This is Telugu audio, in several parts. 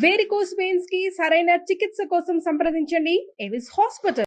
వేరికోస్ వెయిన్స్ కి సరైన చికిత్స కోసం సంప్రదించండి ఎవిస్ హాస్పిటల్.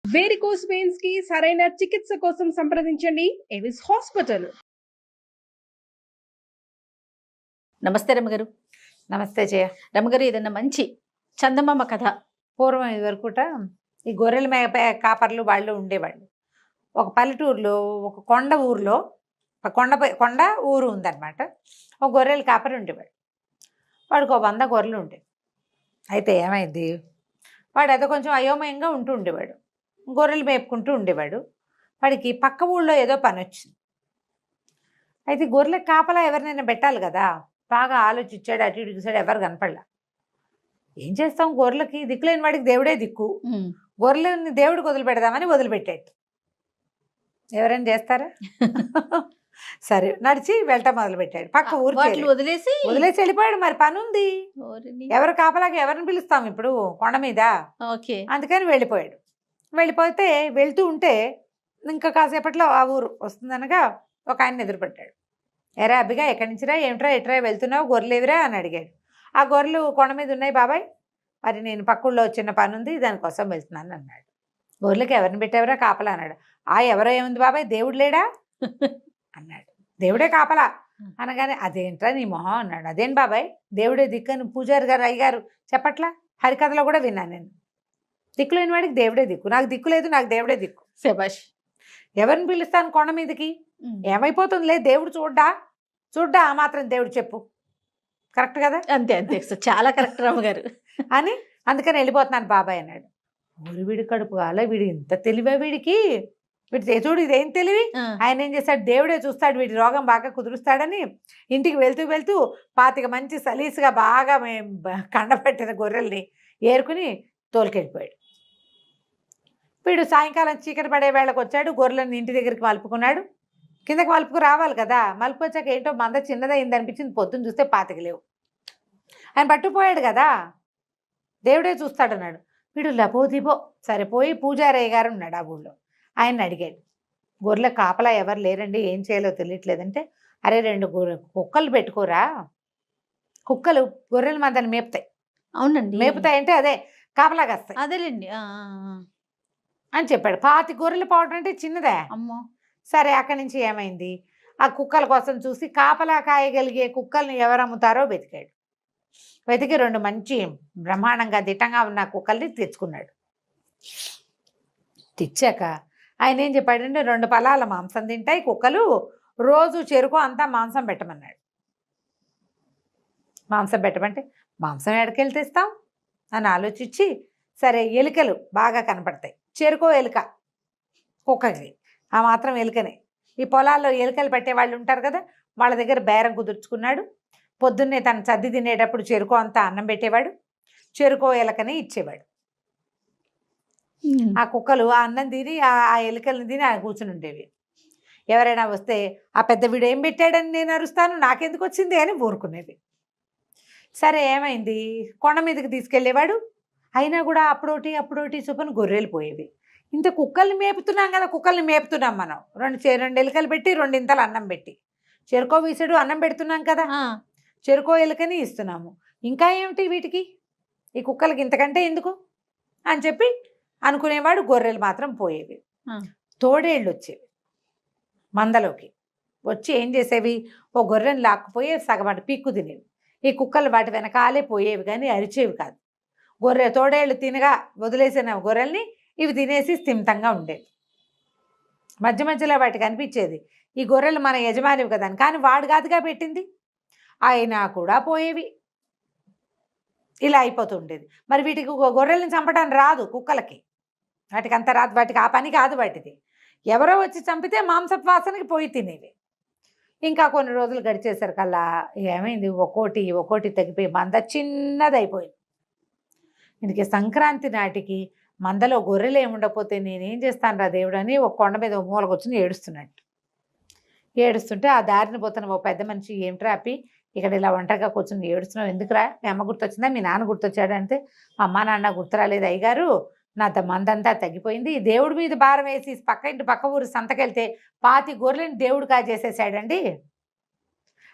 వేరికోస్ వెయిన్స్ కి సరైన చికిత్స కోసం సంప్రదించండి ఎవిస్ హాస్పిటల్. నమస్తే రమగారు. నమస్తే జయ. రమగారు, ఏదన్నా మంచి చందమామ కథ. పూర్వం ఇదివరకుట ఈ గొర్రెల మేప కాపర్లు వాళ్ళు ఉండేవాళ్ళు. ఒక పల్లెటూరులో ఒక కొండ ఊరిలో కొండ ఊరు ఉందన్నమాట. ఒక గొర్రెల కాపరి ఉండేవాడు. వాడికి ఒక 100 గొర్రెలు ఉండేవి. అయితే ఏమైంది, వాడు ఏదో కొంచెం అయోమయంగా ఉంటూ ఉండేవాడు. గొర్రెలు మేపుకుంటూ ఉండేవాడు. వాడికి పక్క ఊళ్ళో ఏదో పని వచ్చింది. అయితే గొర్రెలకు కాపలా ఎవరినైనా పెట్టాలి కదా. బాగా ఆలోచించాడు, అటు ఇటు చూసాడు, ఎవరు కనపడలా. ఏం చేస్తాం, గొర్రెలకి దిక్కులేని వాడికి దేవుడే దిక్కు. గొర్రెలని దేవుడికి వదిలిపెడదామని వదిలిపెట్టాడు. ఎవరైనా చేస్తారా? సరే నడిచి వెళ్ళటం మొదలుపెట్టాడు. పక్క ఊరికి వదిలేసి వెళ్ళిపోయాడు. మరి పని ఉంది, ఎవరు కాపలాగా ఎవరిని పిలుస్తాం ఇప్పుడు కొండ మీద. అందుకని వెళ్ళిపోయాడు. వెళ్ళిపోతే వెళ్తూ ఉంటే ఇంకా కాసేపట్లో ఆ ఊరు వస్తుందనగా ఒక ఆయన ఎదురుపడ్డాడు. ఎరా అబ్బిగా, ఎక్కడి నుంచిరా, ఏమిట్రా, ఎట్రా వెళ్తున్నావు, గొర్రెలు ఏవిరా అని అడిగాడు. ఆ గొర్రెలు కొండ మీద ఉన్నాయి బాబాయ్, మరి నేను పక్కూళ్ళో చిన్న పని ఉంది దానికోసం వెళ్తున్నాను అన్నాడు. గొర్రెలకి ఎవరిని పెట్టేవరా కాపలా అన్నాడు. ఎవరో ఏముంది బాబాయ్, దేవుడు లేడా అన్నాడు. దేవుడే కాపలా అనగానే అదేంట్రా నీ మొహం అన్నాడు. అదేం బాబాయ్, దేవుడే దిక్కని పూజారి గారు అయ్యగారు చెప్పట్లా, హరికథలో కూడా విన్నాను నేను. దిక్కు లేని వాడికి దేవుడే దిక్కు, నాకు దిక్కు లేదు, నాకు దేవుడే దిక్కు. శభాష్. ఎవరిని పిలుస్తాను కొండ మీదకి, ఏమైపోతుందిలే, దేవుడు చూడ్డా ఆ మాత్రం దేవుడు చెప్పు, కరెక్ట్ కదా. అంతే అంతే, చాలా కరెక్ట్ రామగారు అని అందుకని వెళ్ళిపోతున్నాను బాబాయ్ అన్నాడు. వీడి కడుపు అలా, వీడు ఇంత తెలివే వీడికి, వీడి చూడు ఇదేం తెలివి. ఆయన ఏం చేస్తాడు, దేవుడే చూస్తాడు, వీడి రోగం బాగా కుదురుస్తాడని ఇంటికి వెళ్తూ 25 మంచి సలీసుగా బాగా కండపెట్టిన గొర్రెల్ని ఏరుకుని తోలుకెళ్ళిపోయాడు. వీడు సాయంకాలం చీకటి పడే వేళకు వచ్చాడు. గొర్రెలను ఇంటి దగ్గరికి మలుపుకున్నాడు. కిందకి మలుపుకు రావాలి కదా. మలుపు వచ్చాక ఏంటో మంద చిన్నదైంది అనిపించింది. పొద్దున్న చూస్తే 25 లేవు. ఆయన పట్టుకుపోయాడు కదా, దేవుడే చూస్తాడన్నాడు. వీడు లపోదిపో సరిపోయి పూజారయ్య గారు ఉన్నాడు ఆ ఊళ్ళో. ఆయన్ని అడిగాడు, గొర్రెల కాపలా ఎవరు లేరండి, ఏం చేయాలో తెలియట్లేదంటే, అరే 2 కుక్కలు పెట్టుకోరా, కుక్కలు గొర్రెల మందని మేపుతాయి. అవునండి, మేపుతాయంటే అదే కాపలాగా వస్తాయి, అదేలేండి అని చెప్పాడు. 25 గొర్రెలు పోవడం అంటే చిన్నదే. అమ్మో. సరే అక్కడి నుంచి ఏమైంది, ఆ కుక్కల కోసం చూసి కాపలా కాయగలిగే కుక్కల్ని ఎవరు అమ్ముతారో వెతికాడు. వెతికి 2 మంచి బ్రహ్మాండంగా దిట్టంగా ఉన్న కుక్కల్ని తెచ్చుకున్నాడు. తెచ్చాక ఆయన ఏం చెప్పాడంటే, 2 పలాల మాంసం తింటాయి కుక్కలు, రోజు చెరుకు అంతా మాంసం పెట్టమన్నాడు. మాంసం పెట్టమంటే మాంసం ఎడకెళ్ళి తెస్తాం అని ఆలోచించి, సరే ఎలుకలు బాగా కనపడతాయి, చెరుకో ఎలుక కుక్కకి, ఆ మాత్రం ఎలుకనే. ఈ పొలాల్లో ఎలుకలు పెట్టేవాళ్ళు ఉంటారు కదా, వాళ్ళ దగ్గర బేరం కుదుర్చుకున్నాడు. పొద్దున్నే తను సర్ది తినేటప్పుడు చెరుకో అంతా అన్నం పెట్టేవాడు, చెరుకో ఎలకని ఇచ్చేవాడు. ఆ కుక్కలు ఆ అన్నం తిని ఆ ఎలుకలను తిని ఆయన కూర్చుని ఉండేవి. ఎవరైనా వస్తే ఆ పెద్ద వీడు ఏం పెట్టాడని నేను అరుస్తాను, నాకెందుకు వచ్చింది అని ఊరుకునేది. సరే ఏమైంది, కొండ మీదకి తీసుకెళ్ళేవాడు. అయినా కూడా అప్పుడోటి చొప్పున గొర్రెలు పోయేవి. ఇంత కుక్కల్ని మేపుతున్నాం కదా, కుక్కల్ని మేపుతున్నాం మనం. రెండు ఎలుకలు పెట్టి 2 ఇంతలు అన్నం పెట్టి, చెరుకో వీసుడు అన్నం పెడుతున్నాం కదా, చెరుకో ఎలుకని ఇస్తున్నాము. ఇంకా ఏమిటి వీటికి, ఈ కుక్కలకి ఇంతకంటే ఎందుకు అని చెప్పి అనుకునేవాడు. గొర్రెలు మాత్రం పోయేవి. తోడేళ్ళు వచ్చేవి మందలోకి. వచ్చి ఏం చేసేవి, ఓ గొర్రెని లాక్కుపోయి సగమాట పీక్కు తినేవి. ఈ కుక్కలు వాటి వెనకాలే పోయేవి కానీ అరిచేవి కాదు. తోడేళ్ళు తినగా వదిలేసిన గొర్రెల్ని ఇవి తినేసి స్థిమితంగా ఉండేవి. మధ్య మధ్యలో వాటికి అనిపించేది ఈ గొర్రెలు మన యజమానివి కదా అని. కానీ వాడు కాదుగా పెట్టింది, అయినా కూడా పోయేవి. ఇలా అయిపోతుండేది. మరి వీటికి గొర్రెల్ని చంపడానికి రాదు కుక్కలకి, వాటికి అంత రాదు, వాటికి ఆ పని కాదు వాటిది. ఎవరో వచ్చి చంపితే మాంసపు వాసనకి పోయి తినేవి. ఇంకా కొన్ని రోజులు గడిచేసరికల్లా ఏమైంది, ఒక్కోటి తగ్గిపోయి మంద చిన్నదైపోయింది. ఇందుకే సంక్రాంతి నాటికి మందలో గొర్రెలు ఏముండకపోతే నేనేం చేస్తాను రా దేవుడు అని ఒక కొండ మీద మూలకు వచ్చి ఏడుస్తుంటే ఆ దారిని పోతున్న ఓ పెద్ద మనిషి, ఏమిట్రా అప్పి ఇక్కడ ఇలా ఒంటరిగా కూర్చొని ఏడుస్తున్నావు, ఎందుకురా, మీ అమ్మ గుర్తొచ్చిందా, మీ నాన్న గుర్తొచ్చాడు అంటే, అమ్మ నాన్న గుర్తురాలేదు అయ్యగారు, నా మందంతా తగ్గిపోయింది, దేవుడి మీద భారం వేసి పక్క ఊరు సంతకెళ్తే 20 గొర్రెని దేవుడు కాజేసేసాడండి.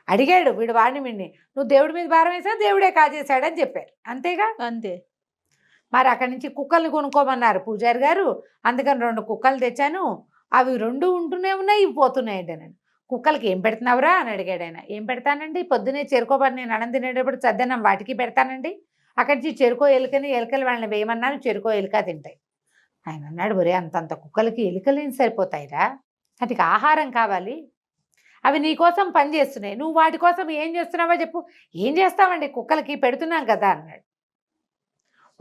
అడిగాడు వీడు వాడిని విన్ని, నువ్వు దేవుడి మీద భారం వేసా, దేవుడే కాజేశాడని చెప్పారు. అంతేగా, అంతే. మరి అక్కడి నుంచి కుక్కల్ని కొనుక్కోమన్నారు పూజారి గారు. అందుకని 2 కుక్కలు తెచ్చాను, అవి 2 ఉంటూనే ఉన్నాయి, ఇవి పోతున్నాయండి. నేను కుక్కలకి ఏం పెడుతున్నావురా అని అడిగాడు ఆయన. ఏం పెడతానండి, పొద్దునే చెరుకోబడి నేను అన్నం తినేటప్పుడు చద్దన్నం వాటికి పెడతానండి, అక్కడి నుంచి చెరుకో ఎలుకలు వాళ్ళని వేయమన్నాను, చెరుకో ఎలుక తింటాయి. ఆయన అన్నాడు, ఒరే అంతంత కుక్కలకి ఎలుకలు ఏం సరిపోతాయిరా, వాటికి ఆహారం కావాలి, అవి నీ కోసం పని చేస్తున్నాయి, నువ్వు వాటి కోసం ఏం చేస్తున్నావో చెప్పు. ఏం చేస్తావండి, కుక్కలకి పెడుతున్నాం కదా అన్నాడు.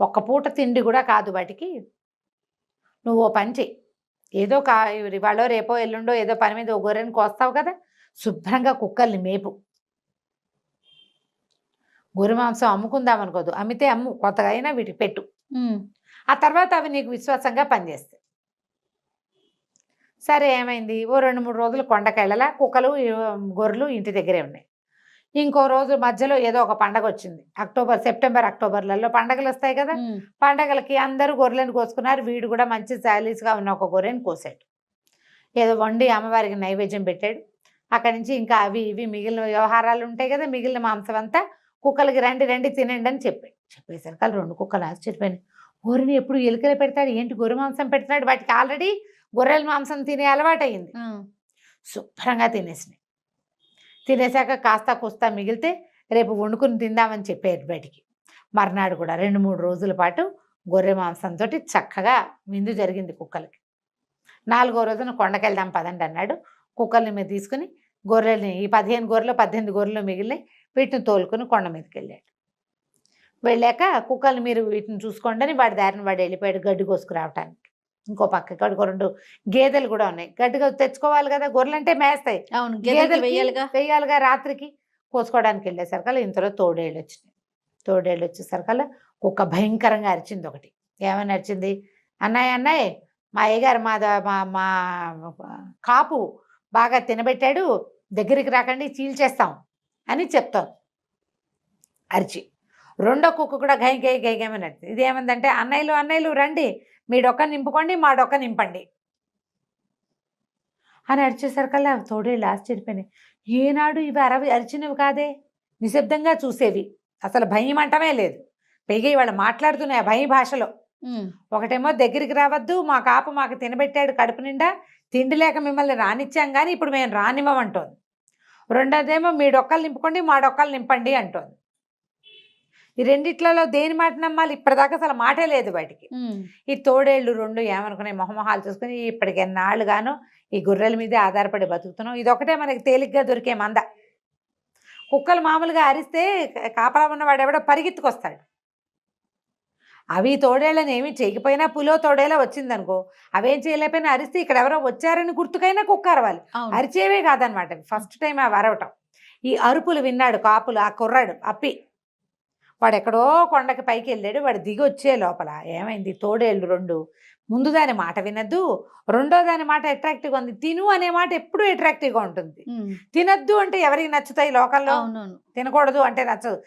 ఒక్క పూట తిండి కూడా కాదు వాటికి, నువ్వు ఓ పని చెయ్యి, ఏదో ఇవాళో రేపో ఎల్లుండో ఏదో పని మీద ఓ గొర్రెని కోస్తావు కదా, శుభ్రంగా కుక్కల్ని మేపు, గొర్రె మాంసం అమ్ముకుందాం అనుకోదు, అమ్మితే అమ్ము, కొత్తగా అయినా వీటికి పెట్టు, ఆ తర్వాత అవి నీకు విశ్వాసంగా పనిచేస్తాయి. సరే ఏమైంది, ఓ 2-3 రోజులు కొండకెళ్ళలా, కుక్కలు గొర్రెలు ఇంటి దగ్గరే ఉన్నాయి. ఇంకో రోజు మధ్యలో ఏదో ఒక పండగ వచ్చింది, సెప్టెంబర్ అక్టోబర్లలో పండగలు వస్తాయి కదా, పండగలకి అందరూ గొర్రెలను కోసుకున్నారు. వీడు కూడా మంచి సాలీస్గా ఉన్న ఒక గొర్రెని కోసాడు, ఏదో వండి అమ్మవారికి నైవేద్యం పెట్టాడు. అక్కడి నుంచి ఇంకా అవి ఇవి మిగిలిన వ్యవహారాలు ఉంటాయి కదా, మిగిలిన మాంసం అంతా కుక్కలకి రండి తినండి అని చెప్పేసరికి 2 కుక్కలు ఆశ్చర్యపోయినాయి. గొర్రెని ఎప్పుడు ఎలుకలు పెడతాడు, ఏంటి గొర్రె మాంసం పెడుతున్నాడు, వాటికి ఆల్రెడీ గొర్రెల మాంసం తినే అలవాటు అయింది. శుభ్రంగా తినేసాక కాస్త కూస్తా మిగిలితే రేపు వండుకుని తిందామని చెప్పారు బయటికి. మర్నాడు కూడా 2-3 రోజుల పాటు గొర్రె మాంసంతో చక్కగా విందు జరిగింది కుక్కలకి. 4వ రోజున కొండకెళ్దాం పదండి అన్నాడు. కుక్కల్ని మీద తీసుకుని గొర్రెల్ని, ఈ 15 గొర్రెలు 18 గొర్రెలు మిగిలినాయి, వీటిని తోలుకుని కొండ మీదకి వెళ్ళాడు. వెళ్ళాక కుక్కల్ని మీరు వీటిని చూసుకోండి అని వాడి దారిని వాడు వెళ్ళిపోయాడు గడ్డి కోసుకురావటానికి. ఇంకో పక్క ఇక్కడ 2 గేదెలు కూడా ఉన్నాయి, గడ్డిగా తెచ్చుకోవాలి కదా, గొర్రెలు అంటే మేస్తాయి, గేదెలు వేయాలిగా, రాత్రికి కోసుకోవడానికి వెళ్ళేసరికల్లా ఇంతలో తోడేళ్ళు వచ్చేసరికల్లా కుక్క భయంకరంగా అరిచింది. ఒకటి ఏమని అరిచింది, అన్నయ్య మా అయ్యగారు మా కాపు బాగా తినబెట్టాడు, దగ్గరికి రాకండి చీల్చేస్తాం అని చెప్తాం అరిచి. 2వ కుక్క కూడా గైమని అరిచింది. ఇదేమందంటే, అన్నయ్యలు రండి, మీ డొక్క నింపుకోండి, మా డొక్క నింపండి అని అరిచేసరికల్లా తోడేళ్ళు ఆశ్చర్యపోయినాయి. ఏనాడు ఇవి అరిచినవి కాదే, నిశ్శబ్దంగా చూసేవి, అసలు భయం అంటమే లేదు. పైగా ఇవాళ మాట్లాడుతున్నాయి భయ భాషలో. ఒకటేమో దగ్గరికి రావద్దు, మా కాపు మాకు తినబెట్టాడు కడుపు నిండా, తిండి లేక మిమ్మల్ని రానిచ్చాం కానీ ఇప్పుడు మేము రానివ్వమంటోంది. 2వదేమో మీ డొక్కలు నింపుకోండి, మా డొక్కలు నింపండి అంటోంది. ఈ రెండిట్లలో దేని మాట నమ్మాలి, ఇప్పటిదాకా అసలు మాటే లేదు వాటికి. ఈ తోడేళ్ళు 2 ఏమనుకున్నాయి, మొహమొహాలు చూసుకుని ఇప్పటికి ఎన్నాళ్ళుగానో ఈ గొర్రెల మీదే ఆధారపడి బతుకుతున్నాం, ఇదొకటే మనకి తేలిగ్గా దొరికే మంద. కుక్కలు మామూలుగా అరిస్తే కాపలా ఉన్నవాడు ఎవడో పరిగెత్తుకొస్తాడు. అవి తోడేళ్ళని ఏమి చేయకపోయినా, పులో తోడేలా వచ్చిందనుకో, అవేం చేయలేకపోయినా అరిస్తే ఇక్కడ ఎవరో వచ్చారని గుర్తుకైనా కుక్క అరవాలి, అరిచేవే కాదనమాట. ఫస్ట్ టైం అవి అరవటం. ఈ అరుపులు విన్నాడు కాపులు, ఆ కుర్రాడు అప్పి. వాడు ఎక్కడో కొండకి పైకి వెళ్ళాడు. వాడు దిగి వచ్చే లోపల ఏమైంది, తోడేళ్ళు 2 ముందు దాని మాట వినద్దు, 2వ దాని మాట అట్రాక్టివ్గా ఉంది. తిను అనే మాట ఎప్పుడు అట్రాక్టివ్గా ఉంటుంది. తినద్దు అంటే ఎవరికి నచ్చుతాయి లోకల్లో, తినకూడదు అంటే నచ్చదు.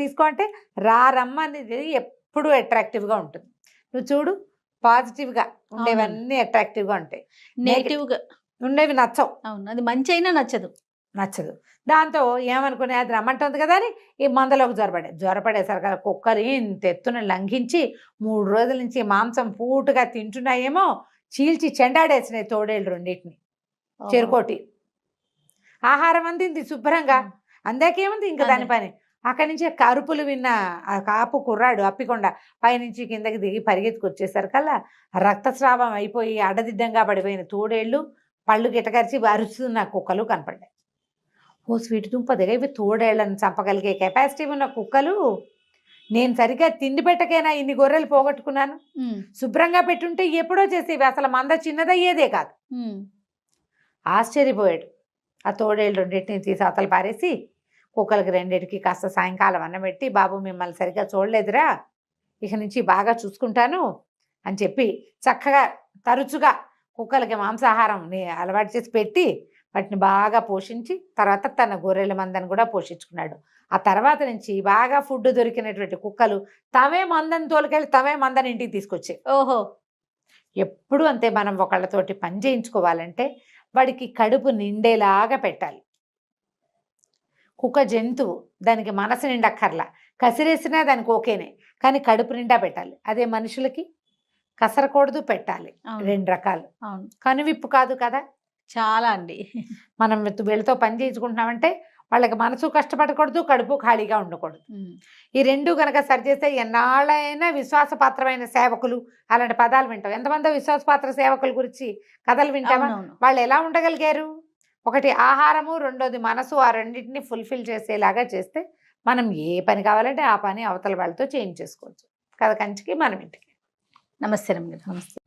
తీసుకో అంటే రమ్మ అనేది ఎప్పుడు అట్రాక్టివ్గా ఉంటుంది. నువ్వు చూడు, పాజిటివ్గా ఉండేవన్నీ అట్రాక్టివ్గా ఉంటాయి, నెగిటివ్ గా ఉండేవి నచ్చవు, అవును, అది మంచి అయినా నచ్చదు. దాంతో ఏమనుకునే అది రమ్మంటుంది కదా అని ఈ మందలోకి జ్వరపడేసరికి కుక్కలు ఇంత ఎత్తున లంఘించి 3 రోజుల నుంచి మాంసం పూటుగా తింటున్నాయేమో, చీల్చి చెండాడేసినాయి తోడేళ్ళు రెండింటిని. చెరుకోటి ఆహారం అందింది శుభ్రంగా, అందాకేముంది ఇంకా దాని పని. అక్కడి నుంచి కరుపులు విన్న ఆ కాపు కుర్రాడు అప్పికొండ పైనుంచి కిందకి దిగి పరిగెత్తుకొచ్చేసరికల్లా రక్తస్రావం అయిపోయి అడ్డదిడ్డంగా పడిపోయిన తోడేళ్ళు, పళ్ళు గిటకరిచి అరుస్తున్న కుక్కలు కనపడ్డాయి. ఓ స్వీట్ దుంపదిగా ఇవి తోడేళ్లను చంపగలిగే కెపాసిటీ ఉన్న కుక్కలు. నేను సరిగ్గా తిండి పెట్టకైనా ఇన్ని గొర్రెలు పోగొట్టుకున్నాను, శుభ్రంగా పెట్టుంటే ఎప్పుడో చేసేవి, అసలు మంద చిన్నదయ్యేదే కాదు. ఆశ్చర్యపోయాడు. ఆ తోడేళ్ళు రెండింటిని తీసి అవతల పారేసి కుక్కలకి రెండింటికి కాస్త సాయంకాలం అన్నం పెట్టి, బాబు మిమ్మల్ని సరిగ్గా చూడలేదురా, ఇక నుంచి బాగా చూసుకుంటాను అని చెప్పి చక్కగా తరచుగా కుక్కలకి మాంసాహారం అలవాటు చేసి పెట్టి వాటిని బాగా పోషించి తర్వాత తన గొర్రెల మందని కూడా పోషించుకున్నాడు. ఆ తర్వాత నుంచి బాగా ఫుడ్ దొరికినటువంటి కుక్కలు తమే మందని తోలుకెళ్ళి తమే మందని ఇంటికి తీసుకొచ్చాయి. ఓహో, ఎప్పుడు అంతే, మనం ఒకళ్ళతోటి పని చేయించుకోవాలంటే వాడికి కడుపు నిండేలాగా పెట్టాలి. కుక్క జంతువు, దానికి మనసు నిండక్కర్లా, కసిరేసినా దానికి ఓకేనే, కానీ కడుపు నిండా పెట్టాలి. అదే మనుషులకి కసరకూడదు, పెట్టాలి. 2 రకాలు. కనువిప్పు కాదు కదా. చాలా అండి. మనం వీళ్ళతో పని చేయించుకుంటున్నామంటే వాళ్ళకి మనసు కష్టపడకూడదు, కడుపు ఖాళీగా ఉండకూడదు. ఈ 2 కనుక సరిచేస్తే ఎన్నాళ్ళైనా విశ్వాసపాత్రమైన సేవకులు, అలాంటి పదాలు వింటాం. ఎంతమంది విశ్వాసపాత్ర సేవకుల గురించి కథలు వింటామా? వాళ్ళు ఎలా ఉండగలిగారు? ఒకటి ఆహారము, రెండోది మనసు, ఆ రెండింటిని ఫుల్ఫిల్ చేసేలాగా చేస్తే మనం ఏ పని కావాలంటే ఆ పని అవతల వాళ్ళతో చేయించేసుకోవచ్చు కదా, కంచికి మనం ఇంటికి. నమస్తే రమ్య. నమస్తే.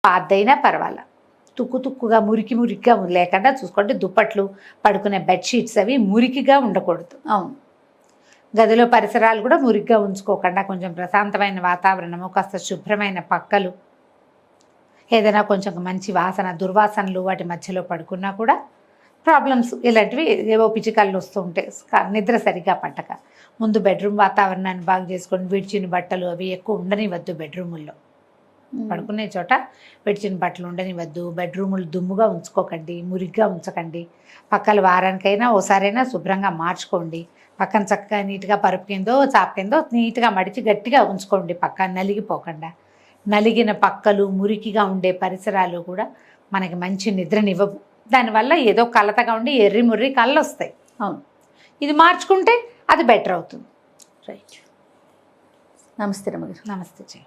పాతదైనా పర్వాలా, తుక్కుగా మురికిగా లేకుండా చూసుకోండి. దుప్పట్లు, పడుకునే బెడ్షీట్స్ అవి మురికిగా ఉండకూడదు. అవును. గదిలో పరిసరాలు కూడా మురికిగా ఉంచుకోకుండా కొంచెం ప్రశాంతమైన వాతావరణము, కాస్త శుభ్రమైన పక్కలు, ఏదైనా కొంచెం మంచి వాసన, దుర్వాసనలు వాటి మధ్యలో పడుకున్నా కూడా ప్రాబ్లమ్స్ ఇలాంటివి ఏవో పిచ్చికళ్ళు వస్తూ ఉంటాయి. నిద్ర సరిగా పట్టక ముందు బెడ్రూమ్ వాతావరణాన్ని బాగా చేసుకొని విడిచిన బట్టలు అవి ఎక్కువ ఉండనివద్దు. బెడ్రూముల్లో పడుకునే చోట విడిచిన బట్టలు ఉండనివద్దు. బెడ్రూములు దుమ్ముగా ఉంచుకోకండి, మురిగ్గా ఉంచకండి. పక్కల వారానికైనా ఓసారైనా శుభ్రంగా మార్చుకోండి. పక్కన చక్కగా నీట్గా పరుపు కిందో చాప కిందో నీట్గా మడిచి గట్టిగా ఉంచుకోండి. పక్క నలిగిపోకుండా. నలిగిన పక్కలు, మురికిగా ఉండే పరిసరాలు కూడా మనకి మంచి నిద్రనివ్వవు. దానివల్ల ఏదో కలతగా ఉండి ఎర్రి ముర్రి కళ్ళు వస్తాయి. అవును. ఇది మార్చుకుంటే అది బెటర్ అవుతుంది. రైట్. నమస్తే రమగారు. నమస్తే జయ.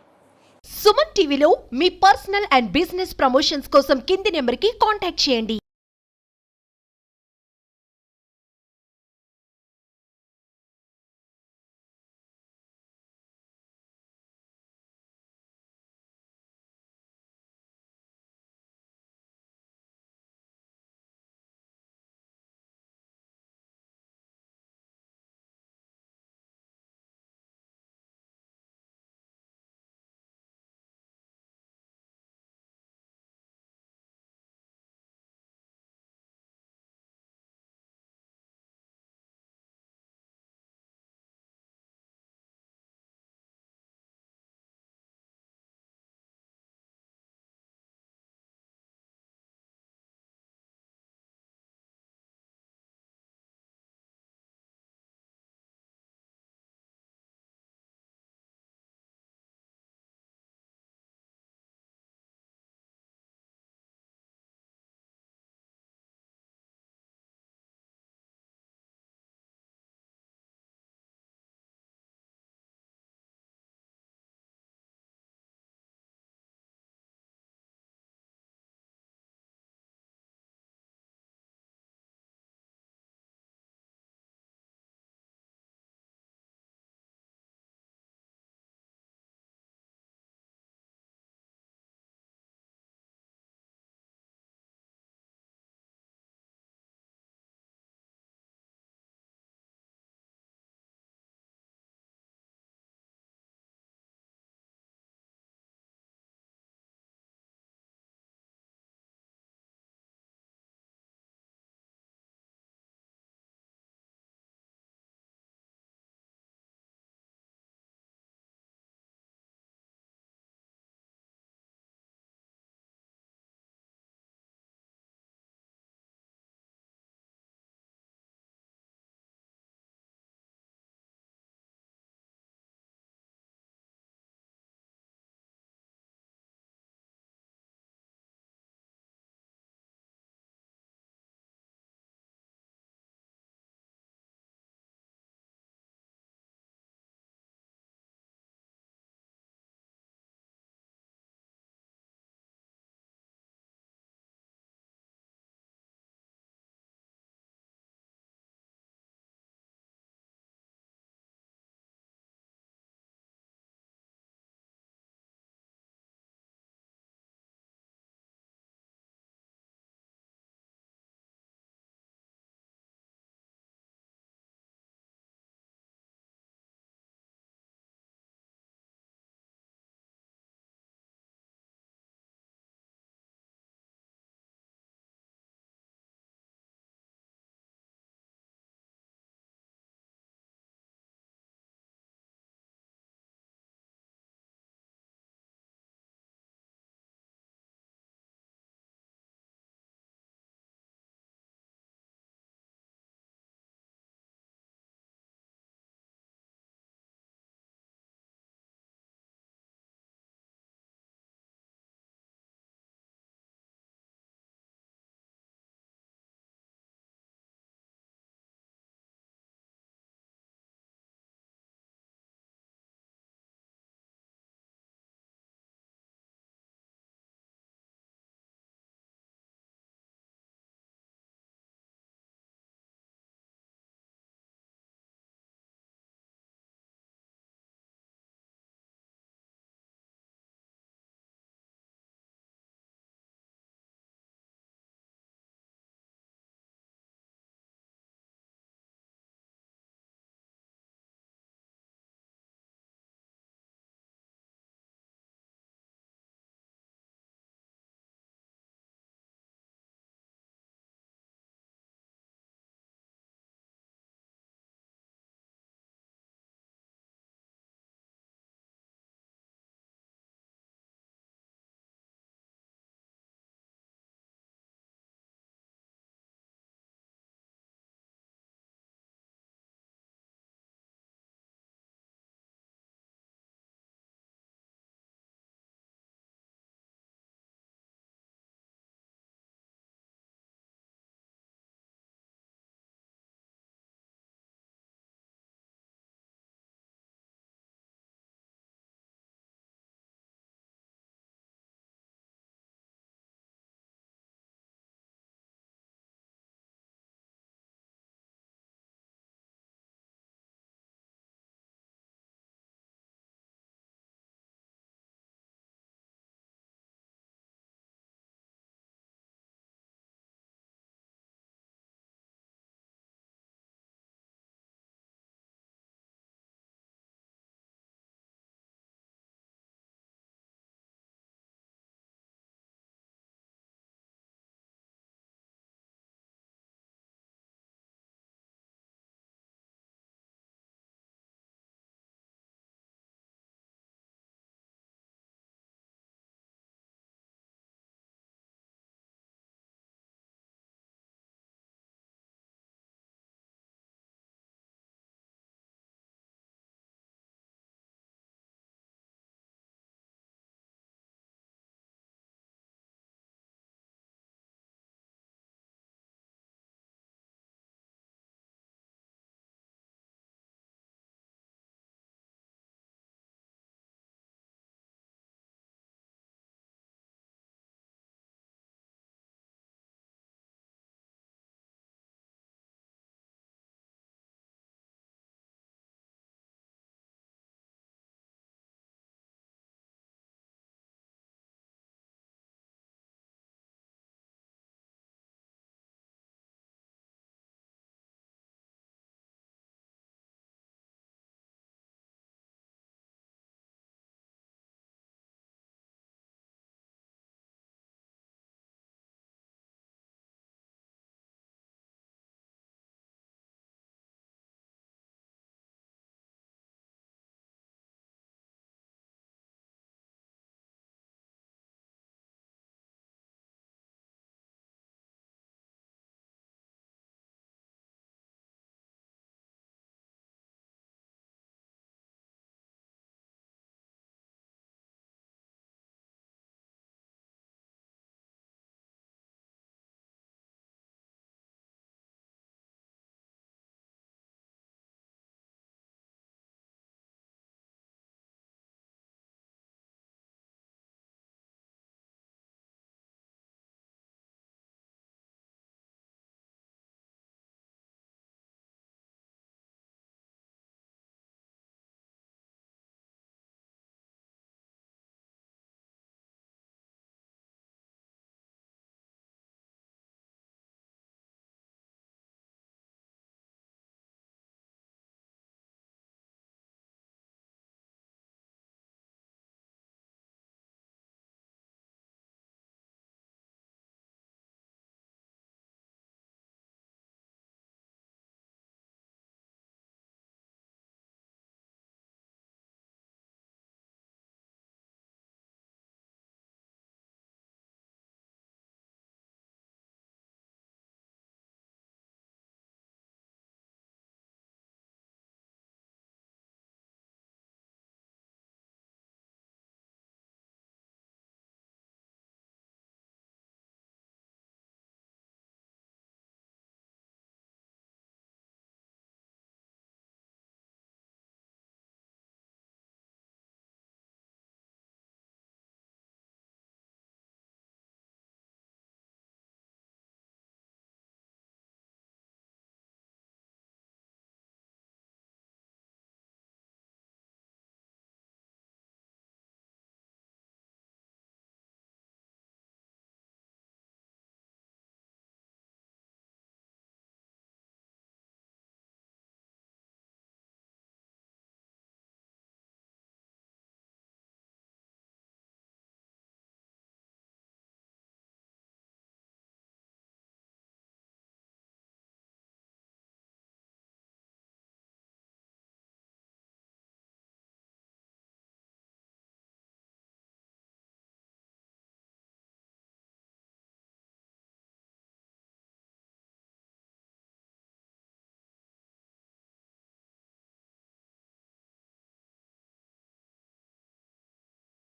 సుమన్ టీవీలో మీ పర్సనల్ అండ్ బిజినెస్ ప్రమోషన్స్ కోసం కింది నెంబర్కి కాంటాక్ట్ చేయండి.